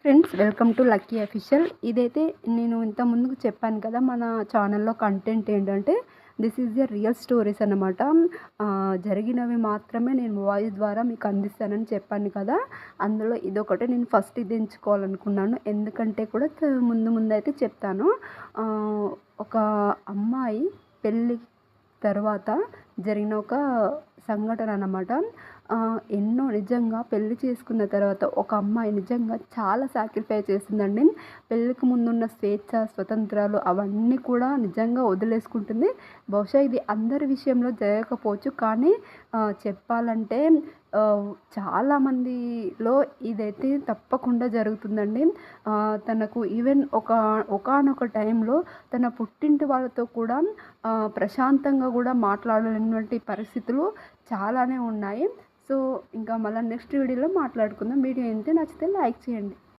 Friends, welcome to lucky official. ఇదైతే నేను ఇంత ముందుకు చెప్పాను కదా, మన ఛానల్లో కంటెంట్ ఏంటంటే this is the real stories అన్నమాట. జరిగినవి మాత్రమే నేను వాయిస్ ద్వారా మీకు అందిస్తానని చెప్పాను కదా. అందులో ఇదొకటి నేను ఫస్ట్ ఇది ఎంచుకోవాలనుకున్నాను. ఎందుకంటే కూడా ముందు అయితే చెప్తాను. ఒక అమ్మాయి పెళ్ళి తర్వాత జరిగిన ఒక సంఘటన అన్నమాట. ఎన్నో నిజంగా పెళ్లి చేసుకున్న తర్వాత ఒక అమ్మాయి నిజంగా చాలా సాక్రిఫై చేసిందండి. పెళ్ళికి ముందున్న స్వేచ్ఛ, స్వతంత్రాలు అవన్నీ కూడా నిజంగా వదిలేసుకుంటుంది. బహుశా ఇది అందరి విషయంలో జరగకపోవచ్చు, కానీ చెప్పాలంటే చాలామందిలో ఇదైతే తప్పకుండా జరుగుతుందండి. తనకు ఈవెన్ ఒకానొక టైంలో తన పుట్టింటి వాళ్ళతో కూడా ప్రశాంతంగా కూడా మాట్లాడలేనటువంటి పరిస్థితులు చాలానే ఉన్నాయి. సో ఇంకా మళ్ళీ నెక్స్ట్ వీడియోలో మాట్లాడుకుందాం. వీడియో ఏంటంటే నచ్చితే లైక్ చేయండి.